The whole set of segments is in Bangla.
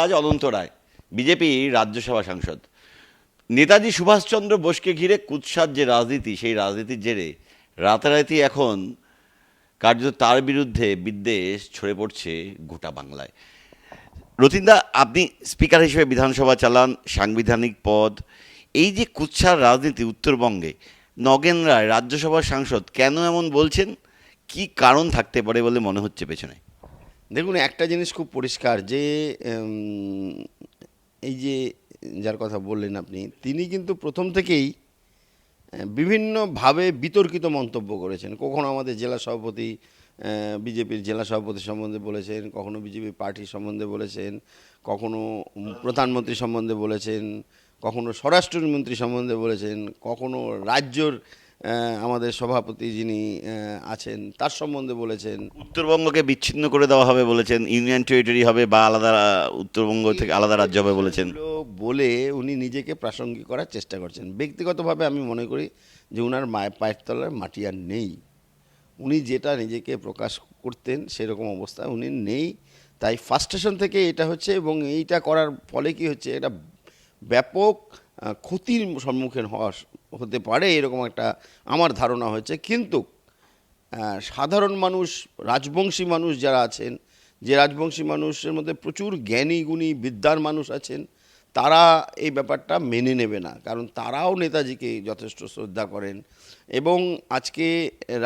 আজ অনন্ত রায়, বিজেপি রাজ্যসভা সাংসদ। নেতাজি সুভাষচন্দ্র বোসকে ঘিরে কুৎসার যে রাজনীতি, সেই রাজনীতির জেরে রাতারাতি এখন কার্যত তার বিরুদ্ধে বিদ্বেষ ছড়ে পড়ছে গোটা বাংলায়। রতিনদা, আপনি স্পিকার হিসেবে বিধানসভা চালান, সাংবিধানিক পদ। এই যে কুৎসার রাজনীতি উত্তরবঙ্গে, নগেন রায় রাজ্যসভার সাংসদ কেন এমন বলছেন? কি কারণ থাকতে পারে বলে মনে হচ্ছে পেছনে? দেখুন, একটা জিনিস খুব পরিষ্কার যে এই যে যার কথা বললেন আপনি, তিনি কিন্তু প্রথম থেকেই বিভিন্নভাবে বিতর্কিত মন্তব্য করেছেন। কখনো আমাদের জেলা সভাপতি, বিজেপির জেলা সভাপতি সম্বন্ধে বলেছেন, কখনো বিজেপি পার্টির সম্বন্ধে বলেছেন, কখনো প্রধানমন্ত্রী সম্বন্ধে বলেছেন, কখনো স্বরাষ্ট্রমন্ত্রী সম্বন্ধে বলেছেন, কখনো রাজ্যর আমাদের সভাপতি যিনি আছেন তার সম্বন্ধে বলেছেন। উত্তরবঙ্গকে বিচ্ছিন্ন করে দেওয়া হবে বলেছেন, ইউনিয়ন টেরিটরি হবে বা আলাদা, উত্তরবঙ্গ থেকে আলাদা রাজ্য হবে বলেছেন। এগুলো বলে উনি নিজেকে প্রাসঙ্গিক করার চেষ্টা করছেন। ব্যক্তিগতভাবে আমি মনে করি যে ওনার পায়ের তলার মাটি আর নেই। উনি যেটা নিজেকে প্রকাশ করতেন সেরকম অবস্থা উনি নেই। তাই ফার্স্টেশন থেকে এটা হচ্ছে, এবং এইটা করার ফলে কি হচ্ছে, এটা ব্যাপক ক্ষতির সম্মুখীন হতে পারে এরকম একটা আমার ধারণা হয়েছে। কিন্তু সাধারণ মানুষ, রাজবংশী মানুষ যারা আছেন, যে রাজবংশী মানুষের মধ্যে প্রচুর জ্ঞানী গুণী বিদ্যার মানুষ আছেন, তারা এই ব্যাপারটা মেনে নেবে না, কারণ তারাও নেতাজিকে যথেষ্ট শ্রদ্ধা করেন। এবং আজকে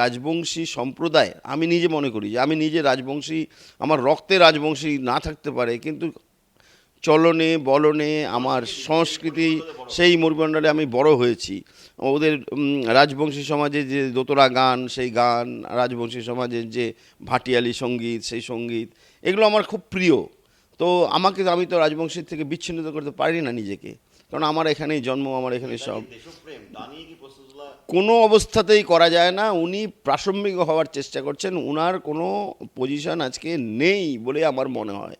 রাজবংশী সম্প্রদায়, আমি নিজে মনে করি যে আমি নিজে রাজবংশী, আমার রক্তে রাজবংশী না থাকতে পারে, কিন্তু চলনে বলনে আমার সংস্কৃতি, সেই মরুমণ্ডলে আমি বড় হয়েছি। ওদের রাজবংশী সমাজে যে দোতরা গান, সেই গান, রাজবংশী সমাজের যে ভাটিয়ালি সঙ্গীত, সেই সঙ্গীত, এগুলো আমার খুব প্রিয়। তো আমি তো রাজবংশীর থেকে বিচ্ছিন্ন করতে পারি না নিজেকে, কারণ আমার এখানেই জন্ম, আমার এখানে সব। কোনো অবস্থাতেই করা যায় না। উনি প্রাসঙ্গিক হওয়ার চেষ্টা করছেন, উনার কোনো পজিশন আজকে নেই বলে আমার মনে হয়,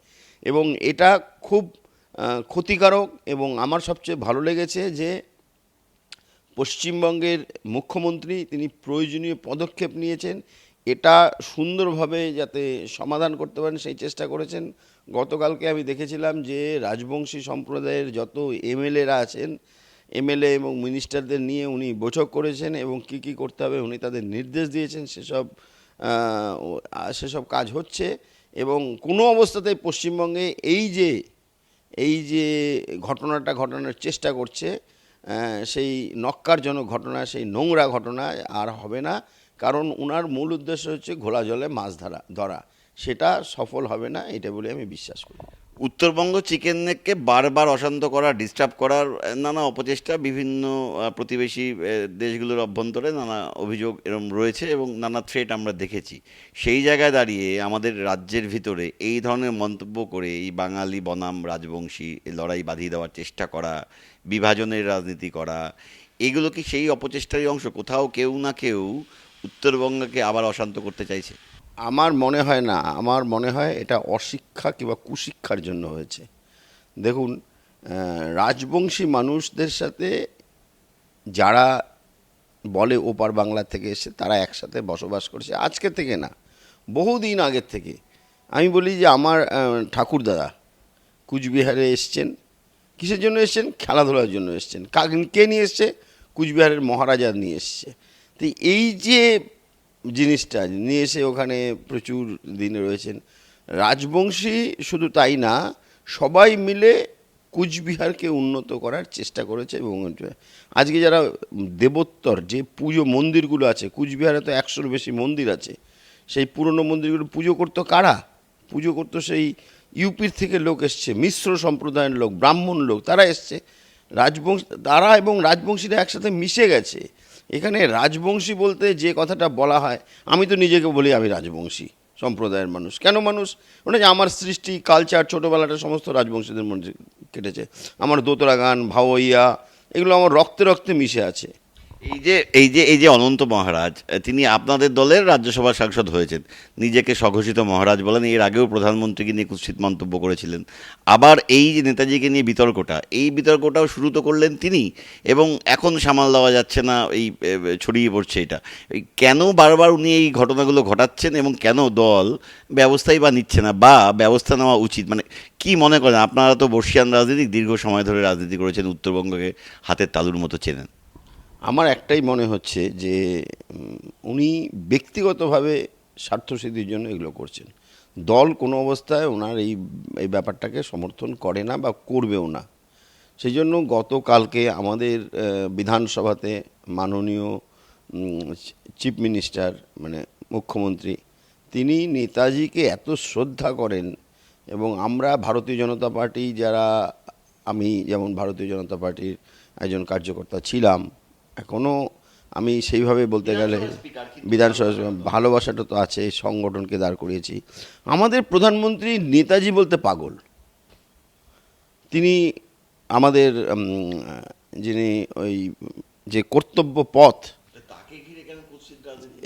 এবং এটা খুব ক্ষতিকারক। এবং আমার সবচেয়ে ভালো লেগেছে যে পশ্চিমবঙ্গের মুখ্যমন্ত্রী তিনি প্রয়োজনীয় পদক্ষেপ নিয়েছেন, এটা সুন্দরভাবে যাতে সমাধান করতে পারেন সেই চেষ্টা করেছেন। গতকালকে আমি দেখেছিলাম যে রাজবংশী সম্প্রদায়ের যত এমএলএরা আছেন, এমএলএ এবং মিনিস্টারদের নিয়ে উনি বৈঠক করেছেন, এবং কি কি করতে হবে উনি তাদের নির্দেশ দিয়েছেন। সেসব কাজ হচ্ছে, এবং কোনো অবস্থাতেই পশ্চিমবঙ্গে এই যে ঘটনার চেষ্টা করছে, সেই নক্কারজনক ঘটনা, সেই নোংরা ঘটনা আর হবে না। কারণ ওনার মূল উদ্দেশ্য হচ্ছে ঘোলা জলে মাছ ধরা, সেটা সফল হবে না, এটা বলে আমি বিশ্বাস করি। উত্তরবঙ্গ চিকেন নেককে বারবার অশান্ত করা, ডিস্টার্ব করার নানা অপচেষ্টা বিভিন্ন প্রতিবেশী দেশগুলোর অভ্যন্তরে নানা অভিযোগ এরম রয়েছে এবং নানা থ্রেট আমরা দেখেছি। সেই জায়গায় দাঁড়িয়ে আমাদের রাজ্যের ভিতরে এই ধরনের মন্তব্য করে এই বাঙালি বনাম রাজবংশী লড়াই বাঁধিয়ে দেওয়ার চেষ্টা করা, বিভাজনের রাজনীতি করা, এগুলো কি সেই অপচেষ্টারই অংশ? কোথাও কেউ না কেউ উত্তরবঙ্গকে আবার অশান্ত করতে চাইছে? আমার মনে হয় না, আমার মনে হয় এটা অশিক্ষা কিংবা কুশিক্ষার জন্য হয়েছে। দেখুন, রাজবংশী মানুষদের সাথে যারা বলে ওপার বাংলা থেকে এসে, তারা একসাথে বসবাস করছে আজকে থেকে না, বহুদিন আগের থেকে। আমি বলি যে আমার ঠাকুরদাদা কুচবিহারে এসছেন, কিসের জন্য এসছেন? খেলাধুলার জন্য এসছেন। কে নিয়ে এসছে? কুচবিহারের মহারাজা নিয়ে এসছে। তো এই যে জিনিসটা নিয়ে এসে ওখানে প্রচুর দিন রয়েছেন রাজবংশী। শুধু তাই না, সবাই মিলে কুচবিহারকে উন্নত করার চেষ্টা করেছে। এবং আজকে যারা দেবোত্তর যে পুজো মন্দিরগুলো আছে, কুচবিহারে তো 100-র বেশি মন্দির আছে, সেই পুরনো মন্দিরগুলো পুজো করতো কারা? পুজো করতো সেই ইউপির থেকে লোক এসছে, মিশ্র সম্প্রদায়ের লোক, ব্রাহ্মণ লোক, তারা এসছে। তারা এবং রাজবংশীরা একসাথে মিশে গেছে। এখানে রাজবংশী বলতে যে কথাটা বলা হয়, আমি তো নিজেকে বলি আমি রাজবংশী সম্প্রদায়ের মানুষ। কেন মানুষ? ওটা যে আমার সৃষ্টি, কালচার, ছোটোবেলাটা সমস্ত রাজবংশীদের মধ্যে কেটেছে। আমার দোতরা গান, ভাওয়াইয়া, এগুলো আমার রক্তে রক্তে মিশে আছে। এই যে অনন্ত মহারাজ, তিনি আপনাদের দলের রাজ্যসভার সাংসদ হয়েছেন, নিজেকে স্বঘোষিত মহারাজ বলেন, এর আগেও প্রধানমন্ত্রীকে নিয়ে কুৎসিত মন্তব্য করেছিলেন। আবার এই যে নেতাজিকে নিয়ে বিতর্কটা, এই বিতর্কটাও শুরু তো করলেন তিনি, এবং এখন সামাল দেওয়া যাচ্ছে না, এই ছড়িয়ে পড়ছে এটা। কেন বারবার উনি এই ঘটনাগুলো ঘটাচ্ছেন এবং কেন দল ব্যবস্থাই বা নিচ্ছে না, বা ব্যবস্থা নেওয়া উচিত? মানে কি মনে করেন? আপনারা তো বর্ষিয়ান রাজনীতিক, দীর্ঘ সময় ধরে রাজনীতি করেছেন, উত্তরবঙ্গকে হাতের তালুর মতো চেনেন। আমার একটাই মনে হচ্ছে যে উনি ব্যক্তিগতভাবে স্বার্থসিদ্ধির জন্য এগুলো করছেন। দল কোনো অবস্থায় ওনার এই এই ব্যাপারটাকে সমর্থন করে না বা করবেও না। সেই জন্য গতকালকে আমাদের বিধানসভাতে মাননীয় চিফ মিনিস্টার, মানে মুখ্যমন্ত্রী, তিনি নেতাজিকে এত শ্রদ্ধা করেন, এবং আমরা ভারতীয় জনতা পার্টি যারা, আমি যেমন ভারতীয় জনতা পার্টির একজন কার্যকর্তা ছিলাম, এখনও আমি সেইভাবে বলতে গেলে বিধানসভা ভালোবাসাটা তো আছে, সংগঠনকে দাঁড় করিয়েছি। আমাদের প্রধানমন্ত্রী নেতাজি বলতে পাগল। তিনি আমাদের যিনি ওই যে কর্তব্য পথ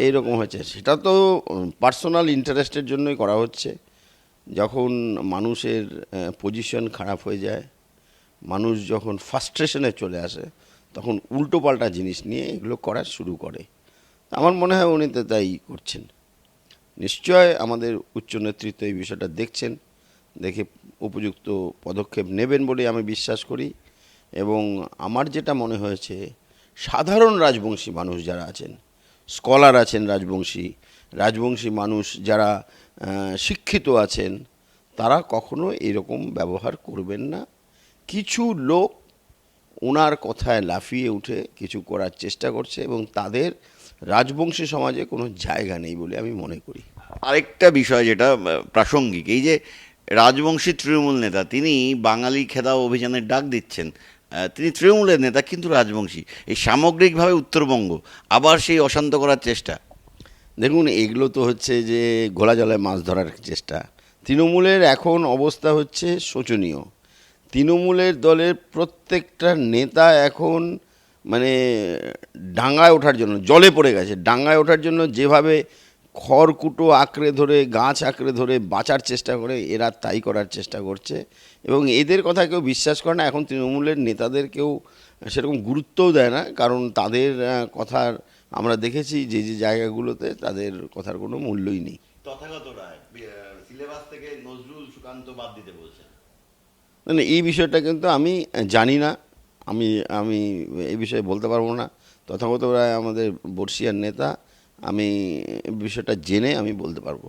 এইরকম হয়েছে, সেটা তো পার্সোনাল ইন্টারেস্টের জন্যই করা হচ্ছে। যখন মানুষের পজিশন খারাপ হয়ে যায়, মানুষ যখন ফ্রাস্ট্রেশনে চলে আসে, তখন উল্টোপাল্টা জিনিস নিয়ে এগুলো করা শুরু করে। আমার মনে হয় উনি তো তাই করছেন। নিশ্চয় আমাদের উচ্চ নেতৃত্ব এই বিষয়টা দেখছেন, দেখে উপযুক্ত পদক্ষেপ নেবেন বলে আমি বিশ্বাস করি। এবং আমার যেটা মনে হয়েছে, সাধারণ রাজবংশী মানুষ যারা আছেন, স্কলার আছেন রাজবংশী মানুষ যারা শিক্ষিত আছেন, তারা কখনো এরকম ব্যবহার করবেন না। কিছু লোক ওনার কথায় লাফিয়ে উঠে কিছু করার চেষ্টা করছে, এবং তাদের রাজবংশী সমাজে কোনো জায়গা নেই বলে আমি মনে করি। আরেকটা বিষয় যেটা প্রাসঙ্গিক, এই যে রাজবংশী তৃণমূল নেতা, তিনি বাঙালি খেদাও অভিযানের ডাক দিচ্ছেন, তিনি তৃণমূলের নেতা কিন্তু রাজবংশী, এই সামগ্রিকভাবে উত্তরবঙ্গ আবার সেই অশান্ত করার চেষ্টা। দেখুন, এগুলো তো হচ্ছে যে ঘোলা জলে মাছ ধরার চেষ্টা। তৃণমূলের এখন অবস্থা হচ্ছে শোচনীয়। তৃণমূলের দলের প্রত্যেকটা নেতা এখন মানে ডাঙায় ওঠার জন্য জলে পড়ে গেছে। ডাঙায় ওঠার জন্য যেভাবে খড়কুটো আঁকড়ে ধরে, গাছ আঁকড়ে ধরে বাঁচার চেষ্টা করে, এরা তাই করার চেষ্টা করছে। এবং এদের কথা কেউ বিশ্বাস করে না। এখন তৃণমূলের নেতাদের কেউ সেরকম গুরুত্বও দেয় না, কারণ তাদের কথার আমরা দেখেছি যে যে জায়গাগুলোতে তাদের কথার কোনো মূল্যই নেই। তথাগত রায় সিলেবাস থেকে নজরুল সুকান্ত বাদ দিতে বলছেন। মানে এই বিষয়টা কিন্তু আমি জানি না, আমি আমি এই বিষয়ে বলতে পারবো না। তথাগত রায় আমাদের বর্ষিয়ার নেতা, আমি বিষয়টা জেনে আমি বলতে পারবো।